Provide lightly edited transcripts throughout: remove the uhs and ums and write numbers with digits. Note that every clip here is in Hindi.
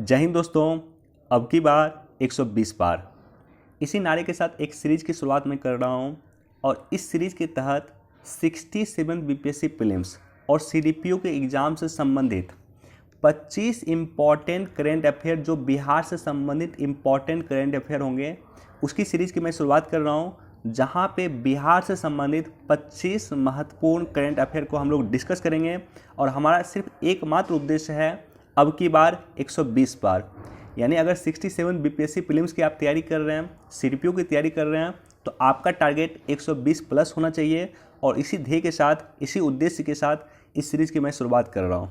जय हिंद दोस्तों। अब की बार 120 पार इसी नारे के साथ एक सीरीज की शुरुआत मैं कर रहा हूं और इस सीरीज के तहत 67 बीपीएससी प्रीलिम्स और सीडीपीओ के एग्ज़ाम से संबंधित 25 इम्पॉर्टेंट करेंट अफेयर जो बिहार से संबंधित इम्पॉर्टेंट करेंट अफेयर होंगे उसकी सीरीज़ की मैं शुरुआत कर रहा हूं, जहां पे बिहार से संबंधित 25 महत्वपूर्ण करेंट अफेयर को हम लोग डिस्कस करेंगे। और हमारा सिर्फ एकमात्र उद्देश्य है अब की बार 120 पार, यानी अगर 67 बीपीएससी प्रीलिम्स की आप तैयारी कर रहे हैं, सीडीपीओ की तैयारी कर रहे हैं, तो आपका टारगेट 120 प्लस होना चाहिए। और इसी ध्येय के साथ, इसी उद्देश्य के साथ इस सीरीज की मैं शुरुआत कर रहा हूं।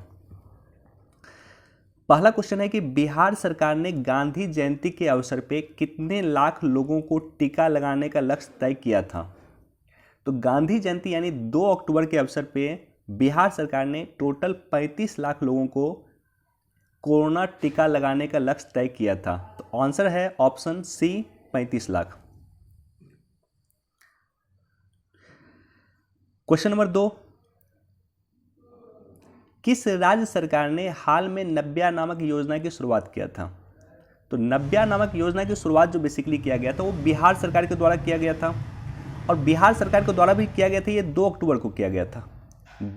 पहला क्वेश्चन है कि बिहार सरकार ने गांधी जयंती के अवसर पे कितने लाख लोगों को टीका लगाने का लक्ष्य तय किया था। तो गांधी जयंती यानी 2 अक्टूबर के अवसर पे बिहार सरकार ने टोटल 35 लाख लोगों को कोरोना टीका लगाने का लक्ष्य तय किया था। तो आंसर है option C, 35 lakh. Question number 2, किस राज्य सरकार ने हाल में नव्या नामक योजना की शुरुआत किया था। तो नव्या नामक योजना की शुरुआत जो बेसिकली किया गया था वो बिहार सरकार के द्वारा किया गया था, और बिहार सरकार के द्वारा भी किया गया था। ये 2 अक्टूबर को किया गया था।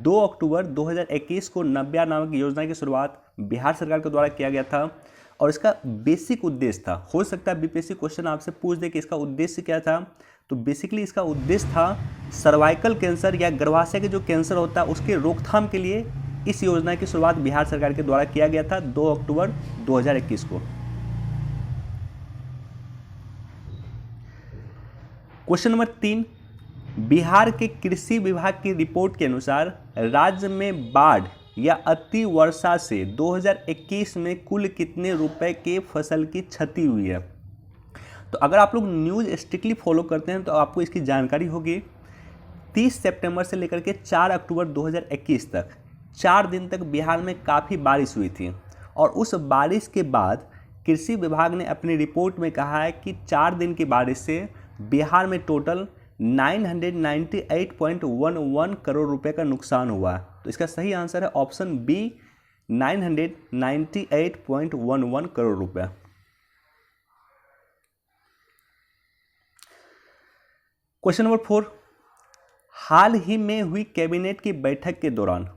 2 अक्टूबर 2021 को नव्या नामक योजना की शुरुआत बिहार सरकार के द्वारा किया गया था। और इसका बेसिक उद्देश्य था, हो सकता है बीपीएससी क्वेश्चन आपसे पूछ दे कि इसका उद्देश्य क्या था। तो बेसिकली इसका उद्देश्य था सर्वाइकल कैंसर या गर्भाशय के जो कैंसर होता है उसके रोकथाम के लिए इस योजना की शुरुआत बिहार सरकार के द्वारा किया गया था 2 अक्टूबर 2021 को। क्वेश्चन नंबर 3, बिहार के कृषि विभाग की रिपोर्ट के अनुसार राज्य में बाढ़ या अति वर्षा से 2021 में कुल कितने रुपए के फसल की क्षति हुई है। तो अगर आप लोग न्यूज़ स्ट्रिक्टली फॉलो करते हैं तो आपको इसकी जानकारी होगी। 30 सितंबर से लेकर के 4 अक्टूबर 2021 तक 4 दिन तक बिहार में काफ़ी बारिश हुई थी। और उस बारिश के बाद कृषि विभाग ने अपनी रिपोर्ट में कहा है कि 4 दिन की बारिश से बिहार में टोटल 998.11 करोड़ रुपए का नुकसान हुआ। तो इसका सही आंसर है ऑप्शन बी, 998.11 करोड़ रुपए। क्वेश्चन नंबर 4, हाल ही में हुई कैबिनेट की बैठक के दौरान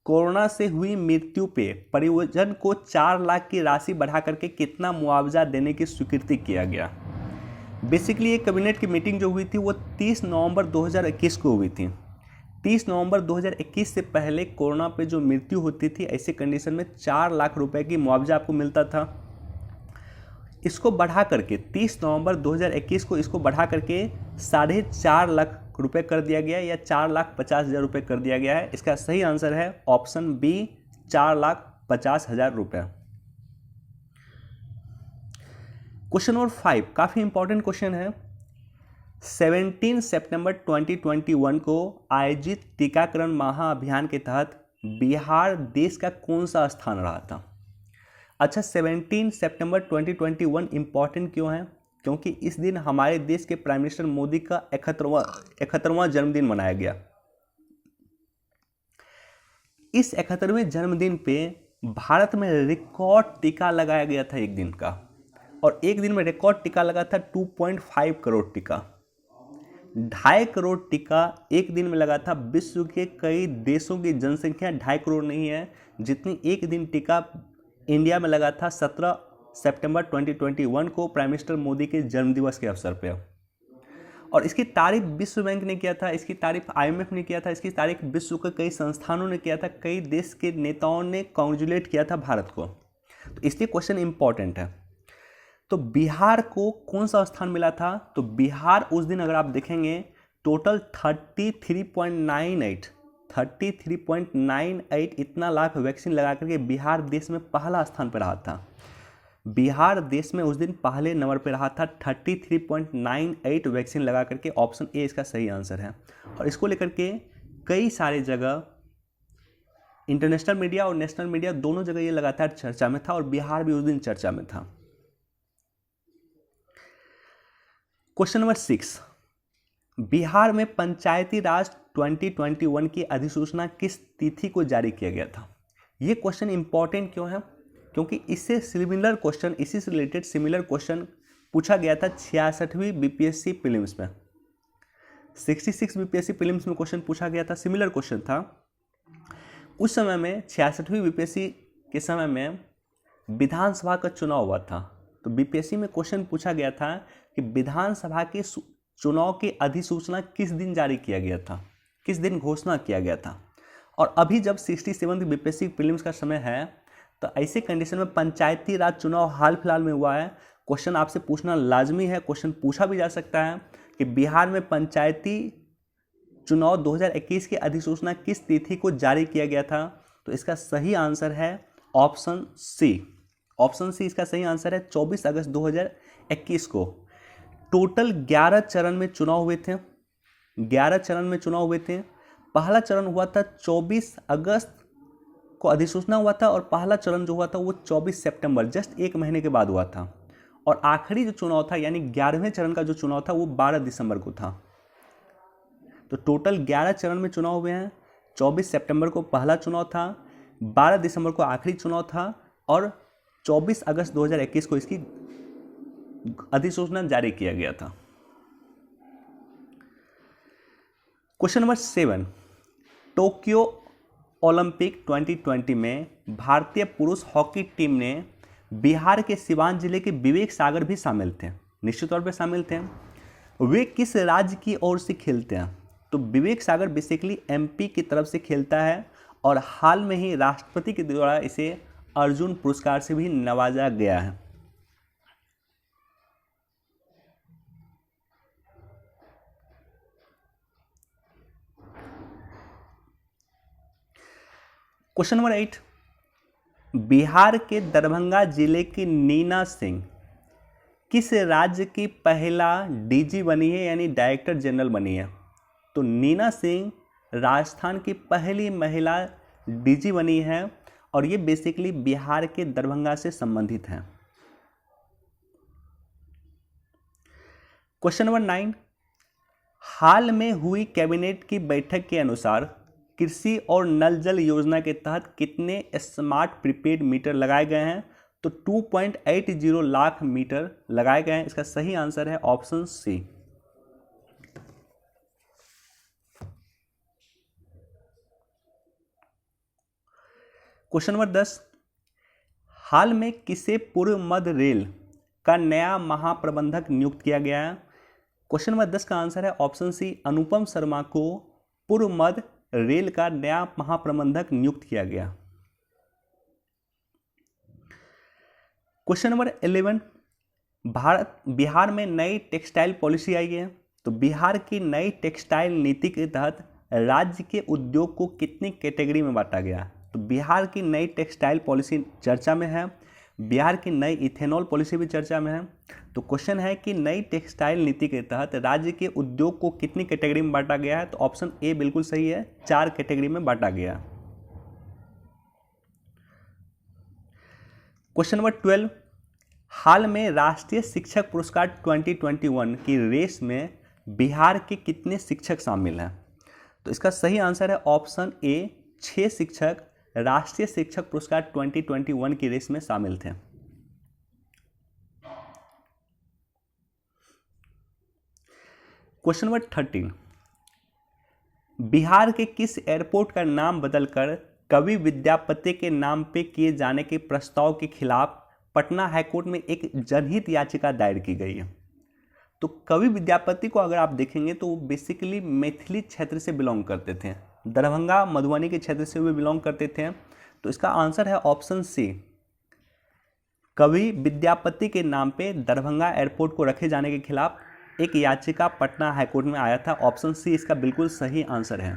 कोरोना से हुई मृत्यु पे परिजन को 4 लाख की राशि बढ़ा करके कितना मुआवजा देने की स्वीकृति किया गया। बेसिकली ये कैबिनेट की मीटिंग जो हुई थी वो 30 नवंबर 2021 को हुई थी। 30 नवंबर 2021 से पहले कोरोना पे जो मृत्यु होती थी ऐसे कंडीशन में 4 लाख रुपए की मुआवजा आपको मिलता था। इसको बढ़ा करके 30 नवंबर 2021 को इसको बढ़ा करके 4.5 लाख रुपए कर दिया गया, या 4,50,000 रुपये कर दिया गया है। इसका सही आंसर है ऑप्शन बी, 4,50,000 रुपये। क्वेश्चन नंबर 5 काफ़ी इंपॉर्टेंट क्वेश्चन है। 17 सितंबर 2021 को आयोजित टीकाकरण महाअभियान के तहत बिहार देश का कौन सा स्थान रहा था। अच्छा, 17 सितंबर 2021 इंपॉर्टेंट क्यों है? क्योंकि इस दिन हमारे देश के प्राइम मिनिस्टर मोदी का 71वां जन्मदिन मनाया गया। इस 71वें जन्मदिन पे भारत में रिकॉर्ड टीका लगाया गया था एक दिन का, और एक दिन में रिकॉर्ड टीका लगा था 2.5 करोड़ टीका। 2.5 करोड़ टीका एक दिन में लगा था। विश्व के कई देशों की जनसंख्या 2.5 करोड़ नहीं है जितनी एक दिन टीका इंडिया में लगा था 17 सितंबर 2021 को प्राइम मिनिस्टर मोदी के जन्मदिवस के अवसर पर। और इसकी तारीफ विश्व बैंक ने किया था, इसकी तारीफ IMF ने किया था, इसकी तारीफ विश्व के कई संस्थानों ने किया था, कई देश के नेताओं ने कॉन्ग्रेचुलेट किया था भारत को। तो इसलिए क्वेश्चन इंपॉर्टेंट है। तो बिहार को कौन सा स्थान मिला था? तो बिहार उस दिन अगर आप देखेंगे टोटल 33.98 इतना लाख वैक्सीन लगा करके बिहार देश में पहला स्थान पर रहा था। बिहार देश में उस दिन पहले नंबर पर रहा था 33.98 वैक्सीन लगा करके। ऑप्शन ए इसका सही आंसर है। और इसको लेकर के कई सारे जगह इंटरनेशनल मीडिया और नेशनल मीडिया दोनों जगह ये लगातार चर्चा में था, और बिहार भी उस दिन चर्चा में था। क्वेश्चन नंबर 6, बिहार में पंचायती राज 2021 की अधिसूचना किस तिथि को जारी किया गया था। ये क्वेश्चन इंपॉर्टेंट क्यों है? क्योंकि इससे सिमिलर क्वेश्चन, इसी से रिलेटेड सिमिलर क्वेश्चन पूछा गया था 66वीं बीपीएससी प्रीलिम्स में। 66 बीपीएससी प्रीलिम्स में क्वेश्चन पूछा गया था, सिमिलर क्वेश्चन था। उस समय में 66वीं बीपीएससी के समय में विधानसभा का चुनाव हुआ था। तो बीपीएससी में क्वेश्चन पूछा गया था कि विधानसभा के चुनाव की अधिसूचना किस दिन जारी किया गया था, किस दिन घोषणा किया गया था। और अभी जब 67वीं बीपीएससी प्रीलिम्स का समय है, तो ऐसे कंडीशन में पंचायती राज चुनाव हाल फिलहाल में हुआ है। क्वेश्चन आपसे पूछना लाजमी है, क्वेश्चन पूछा भी जा सकता है कि बिहार में पंचायती चुनाव 2021 की अधिसूचना किस तिथि को जारी किया गया था। तो इसका सही आंसर है ऑप्शन सी। ऑप्शन सी इसका सही आंसर है, 24 अगस्त 2021 को। टोटल 11 चरण में चुनाव हुए थे, 11 चरण में चुनाव हुए थे। पहला चरण हुआ था 24 अगस्त को अधिसूचना हुआ था, और पहला चरण जो हुआ था वो 24 सितंबर, जस्ट एक महीने के बाद हुआ था। और आखिरी जो चुनाव था, यानी 11वें चरण का जो चुनाव था, वो 12 दिसंबर को था। तो टोटल 11 चरण में चुनाव हुए हैं। 24 सितंबर को पहला चुनाव था, 12 दिसंबर को आखिरी चुनाव था, और 24 अगस्त 2021 को इसकी अधिसूचना जारी किया गया था। क्वेश्चन नंबर 7, टोक्यो ओलंपिक 2020 में भारतीय पुरुष हॉकी टीम ने बिहार के सिवान जिले के विवेक सागर भी शामिल थे, निश्चित तौर पे शामिल थे। वे किस राज्य की ओर से खेलते हैं? तो विवेक सागर बेसिकली एमपी की तरफ से खेलता है, और हाल में ही राष्ट्रपति के द्वारा इसे अर्जुन पुरस्कार से भी नवाजा गया है। क्वेश्चन नंबर 8, बिहार के दरभंगा जिले की नीना सिंह किस राज्य की पहला डीजी बनी है, यानी डायरेक्टर जनरल बनी है? तो नीना सिंह राजस्थान की पहली महिला डीजी बनी है, और ये बेसिकली बिहार के दरभंगा से संबंधित है। क्वेश्चन नंबर 9, हाल में हुई कैबिनेट की बैठक के अनुसार कृषि और नल जल योजना के तहत कितने स्मार्ट प्रीपेड मीटर लगाए गए हैं? तो 2.80 लाख मीटर लगाए गए हैं। इसका सही आंसर है ऑप्शन सी। क्वेश्चन नंबर 10, हाल में किसे पूर्व मध्य रेल का नया महाप्रबंधक नियुक्त किया गया है? क्वेश्चन नंबर 10 का आंसर है ऑप्शन सी, अनुपम शर्मा को पूर्व मध्य रेल का नया महाप्रबंधक नियुक्त किया गया। क्वेश्चन नंबर 11, बिहार में नई टेक्सटाइल पॉलिसी आई है। तो बिहार की नई टेक्सटाइल नीति के तहत राज्य के उद्योग को कितनी कैटेगरी में बांटा गया? तो बिहार की नई टेक्सटाइल पॉलिसी चर्चा में है, बिहार की नई इथेनॉल पॉलिसी भी चर्चा में है। तो क्वेश्चन है कि नई टेक्सटाइल नीति के तहत राज्य के उद्योग को कितनी कैटेगरी में बांटा गया है? तो ऑप्शन ए बिल्कुल सही है, 4 कैटेगरी में बांटा गया। क्वेश्चन नंबर 12, हाल में राष्ट्रीय शिक्षक पुरस्कार 2021 की रेस में बिहार के कितने शिक्षक शामिल हैं? तो इसका सही आंसर है ऑप्शन ए, 6 शिक्षक राष्ट्रीय शिक्षक पुरस्कार 2021 की रेस में शामिल थे। क्वेश्चन नंबर 13, बिहार के किस एयरपोर्ट का नाम बदलकर कवि विद्यापति के नाम पे किए जाने के प्रस्ताव के खिलाफ पटना हाईकोर्ट में एक जनहित याचिका दायर की गई है? तो कवि विद्यापति को अगर आप देखेंगे तो वो बेसिकली मैथिली क्षेत्र से बिलोंग करते थे, दरभंगा मधुबनी के क्षेत्र से वे बिलोंग करते थे। तो इसका आंसर है ऑप्शन सी, कवि विद्यापति के नाम पे दरभंगा एयरपोर्ट को रखे जाने के खिलाफ एक याचिका पटना हाईकोर्ट में आया था। ऑप्शन सी इसका बिल्कुल सही आंसर है।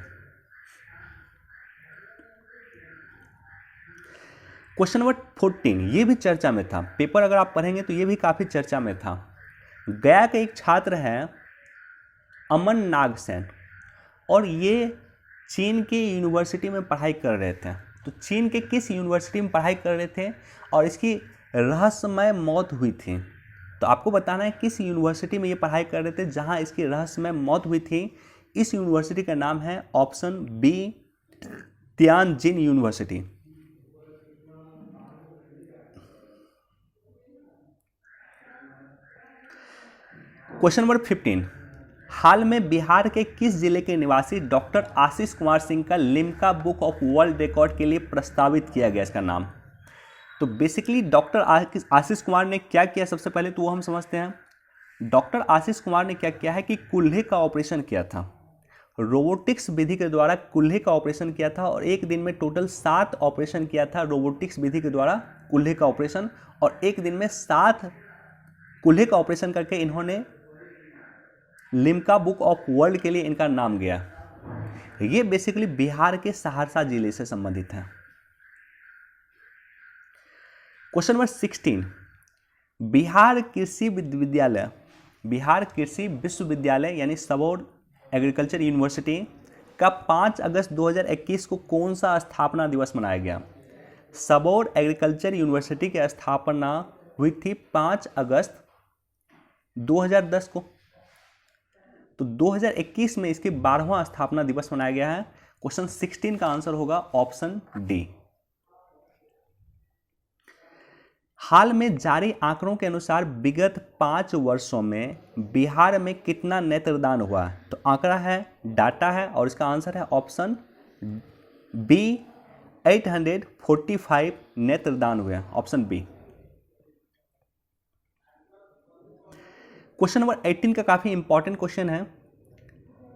क्वेश्चन नंबर 14, ये भी चर्चा में था, पेपर अगर आप पढ़ेंगे तो ये भी काफी चर्चा में था। गया के एक छात्र हैं अमन नागसेन, और ये चीन के यूनिवर्सिटी में पढ़ाई कर रहे थे। तो चीन के किस यूनिवर्सिटी में पढ़ाई कर रहे थे और इसकी रहस्यमय मौत हुई थी? तो आपको बताना है किस यूनिवर्सिटी में ये पढ़ाई कर रहे थे जहां इसकी रहस्यमय मौत हुई थी। इस यूनिवर्सिटी का नाम है option B, Tianjin university. Question number 15, हाल में बिहार के किस जिले के निवासी डॉक्टर आशीष कुमार सिंह का Limca book of world record के लिए प्रस्तावित किया गया इसका नाम? तो बेसिकली डॉक्टर आशीष कुमार ने क्या किया, सबसे पहले तो वो हम समझते हैं। डॉक्टर आशीष कुमार ने क्या किया है कि कुल्हे का ऑपरेशन किया था, रोबोटिक्स विधि के द्वारा कुल्हे का ऑपरेशन किया था, और एक दिन में टोटल 7 ऑपरेशन किया था रोबोटिक्स विधि के द्वारा कुल्हे का ऑपरेशन, और एक दिन में 7 कुल्हे का ऑपरेशन करके इन्होंने लिम्का बुक ऑफ वर्ल्ड के लिए इनका नाम गया। ये बेसिकली बिहार के सहरसा जिले से संबंधित है। क्वेश्चन नंबर 16, बिहार कृषि विश्वविद्यालय यानी सबौर एग्रीकल्चर यूनिवर्सिटी का 5 अगस्त 2021 को कौन सा स्थापना दिवस मनाया गया? सबौर एग्रीकल्चर यूनिवर्सिटी की स्थापना हुई थी 5 अगस्त 2010 को, तो 2021 में इसके 12वां स्थापना दिवस मनाया गया है। क्वेश्चन 16 का आंसर होगा ऑप्शन डी। हाल में जारी आंकड़ों के अनुसार विगत 5 वर्षों में बिहार में कितना नेत्रदान हुआ है? तो आंकड़ा है, डाटा है, और इसका आंसर है ऑप्शन बी, 845 नेत्रदान हुए, ऑप्शन बी। क्वेश्चन नंबर 18 का काफी इंपॉर्टेंट क्वेश्चन है।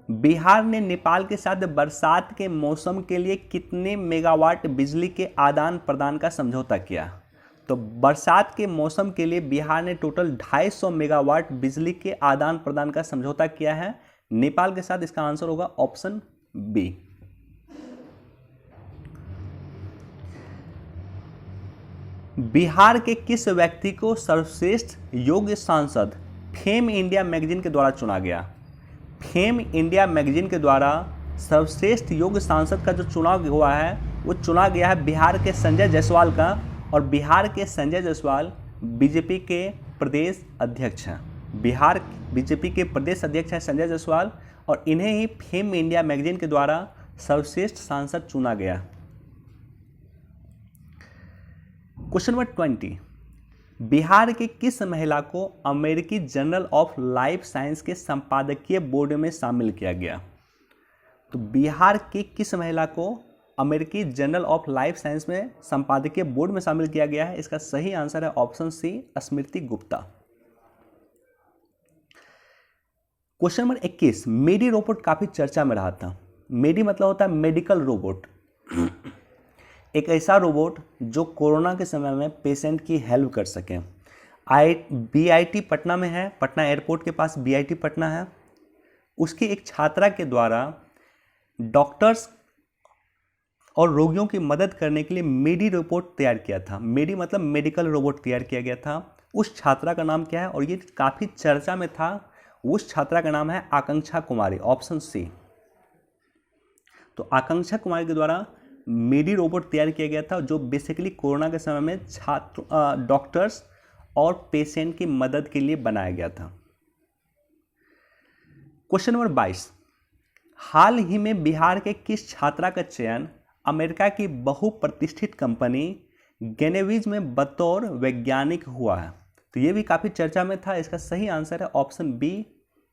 बिहार ने नेपाल के साथ बरसात के मौसम के लिए कितने मेगावाट बिजली के आदान प्रदान का समझौता किया? तो बरसात के मौसम के लिए बिहार ने टोटल 250 मेगावाट बिजली के आदान प्रदान का समझौता किया है नेपाल के साथ। इसका आंसर होगा ऑप्शन बी। बिहार के किस व्यक्ति को सर्वश्रेष्ठ योग्य सांसद फेम इंडिया मैगजीन के द्वारा चुना गया? फेम इंडिया मैगजीन के द्वारा सर्वश्रेष्ठ योग्य सांसद का जो चुनाव हुआ है वो चुना गया है बिहार के संजय जायसवाल का, और बिहार के संजय जायसवाल बीजेपी के प्रदेश अध्यक्ष हैं। बिहार बीजेपी के प्रदेश अध्यक्ष हैं संजय जायसवाल, और इन्हें ही फेम इंडिया मैगजीन के द्वारा सर्वश्रेष्ठ सांसद चुना गया। क्वेश्चन नंबर 20, बिहार के किस महिला को अमेरिकी जर्नल ऑफ लाइफ साइंस के संपादकीय बोर्ड में शामिल किया गया? तो बिहार की किस महिला को अमेरिकी जर्नल ऑफ लाइफ साइंस में संपादकीय बोर्ड में शामिल किया गया है? इसका सही आंसर है ऑप्शन सी, स्मृति गुप्ता। क्वेश्चन नंबर 21, मेडी रोबोट काफी चर्चा में रहा था। मेडी मतलब होता है मेडिकल रोबोट, एक ऐसा रोबोट जो कोरोना के समय में पेशेंट की हेल्प कर सके। बीआईटी पटना में है, पटना एयरपोर्ट के पास बीआईटी पटना है। उसकी एक छात्रा के द्वारा डॉक्टर्स और रोगियों की मदद करने के लिए मेडी रोबोट तैयार किया था। मेडी मतलब मेडिकल रोबोट तैयार किया गया था। उस छात्रा का नाम क्या है, और ये काफ़ी चर्चा में था। उस छात्रा का नाम है आकांक्षा कुमारी, ऑप्शन सी। तो आकांक्षा कुमारी के द्वारा मेडी रोबोट तैयार किया गया था, जो बेसिकली कोरोना के समय में डॉक्टर्स और पेशेंट की मदद के लिए बनाया गया था। क्वेश्चन नंबर 22, हाल ही में बिहार के किस छात्रा का चयन अमेरिका की बहुप्रतिष्ठित कंपनी गेनेविज में बतौर वैज्ञानिक हुआ है? तो ये भी काफ़ी चर्चा में था। इसका सही आंसर है ऑप्शन बी,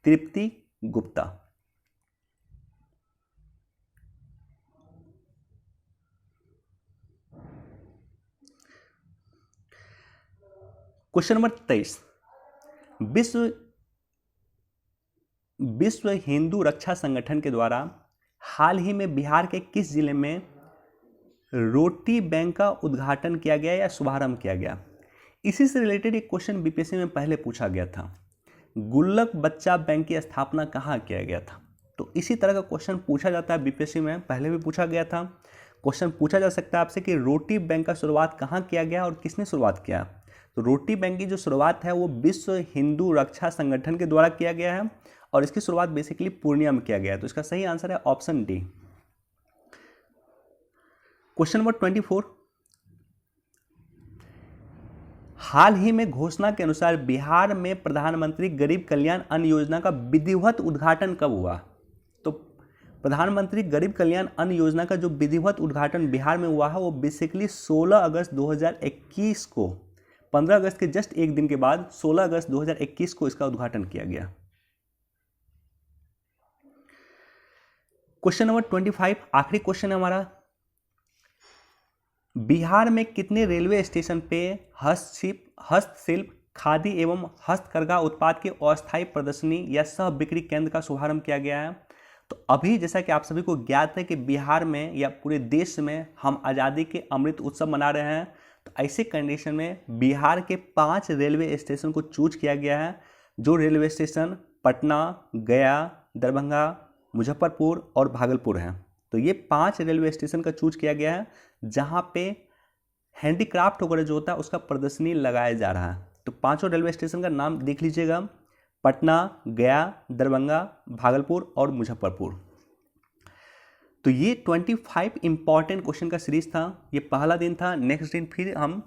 तृप्ति गुप्ता। क्वेश्चन नंबर 23, विश्व हिंदू रक्षा संगठन के द्वारा हाल ही में बिहार के किस जिले में रोटी बैंक का उद्घाटन किया गया या शुभारंभ किया गया? इसी से रिलेटेड एक क्वेश्चन बीपीएससी में पहले पूछा गया था। गुल्लक बच्चा बैंक की स्थापना कहाँ किया गया था? तो इसी तरह का क्वेश्चन पूछा जाता है बीपीएससी में, पहले भी पूछा गया था। क्वेश्चन पूछा जा सकता है आपसे कि रोटी बैंक का शुरुआत कहाँ किया गया और किसने शुरुआत किया? तो रोटी बैंक की जो शुरुआत है वो विश्व हिंदू रक्षा संगठन के द्वारा किया गया है, और इसकी शुरुआत बेसिकली पूर्णिया में किया गया है। तो इसका सही आंसर है ऑप्शन डी। क्वेश्चन नंबर 24, हाल ही में घोषणा के अनुसार बिहार में प्रधानमंत्री गरीब कल्याण अन्न योजना का विधिवत उद्घाटन कब हुआ? तो प्रधानमंत्री गरीब कल्याण अन्न योजना का जो विधिवत उद्घाटन बिहार में हुआ है वो बेसिकली 16 अगस्त 2021 को 15 अगस्त के जस्ट एक दिन के बाद 16 अगस्त 2021 को इसका उद्घाटन किया गया। क्वेश्चन नंबर 25, आखिरी क्वेश्चन है हमारा। बिहार में कितने रेलवे स्टेशन पे हस्तशिल्प, खादी एवं हस्तकरघा उत्पाद के अस्थायी प्रदर्शनी या सह बिक्री केंद्र का शुभारंभ किया गया है? तो अभी जैसा कि आप सभी को ज्ञात है कि बिहार में या पूरे देश में हम आज़ादी के अमृत उत्सव मना रहे हैं, तो ऐसे कंडीशन में बिहार के 5 रेलवे स्टेशन को चूज किया गया है, जो रेलवे स्टेशन पटना, गया, दरभंगा, मुजफ्फरपुर और भागलपुर हैं। तो ये 5 रेलवे स्टेशन का चूज किया गया है जहाँ पे हैंडीक्राफ्ट वगैरह जो होता है उसका प्रदर्शनी लगाया जा रहा है। तो 5 रेलवे स्टेशन का नाम देख लीजिएगा, पटना, गया, दरभंगा, भागलपुर और मुजफ्फरपुर। तो ये 25 इंपॉर्टेंट क्वेश्चन का सीरीज था। ये पहला दिन था। नेक्स्ट दिन फिर हम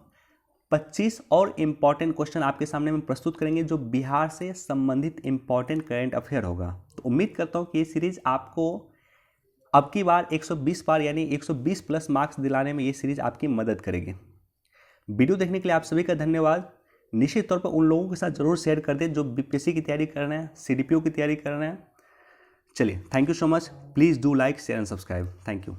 25 और इम्पॉर्टेंट क्वेश्चन आपके सामने में प्रस्तुत करेंगे जो बिहार से संबंधित इम्पॉर्टेंट करंट अफेयर होगा। तो उम्मीद करता हूँ कि ये सीरीज आपको अब की बार 120 पार यानी 120 प्लस मार्क्स दिलाने में ये सीरीज आपकी मदद करेगी। वीडियो देखने के लिए आप सभी का धन्यवाद। निश्चित तौर पर उन लोगों के साथ जरूर शेयर कर दें जो बीपीएससी की तैयारी कर रहे हैं, सीडीपीओ की तैयारी कर रहे हैं। चलिए, thank you so much. Please do like, share and subscribe. Thank you.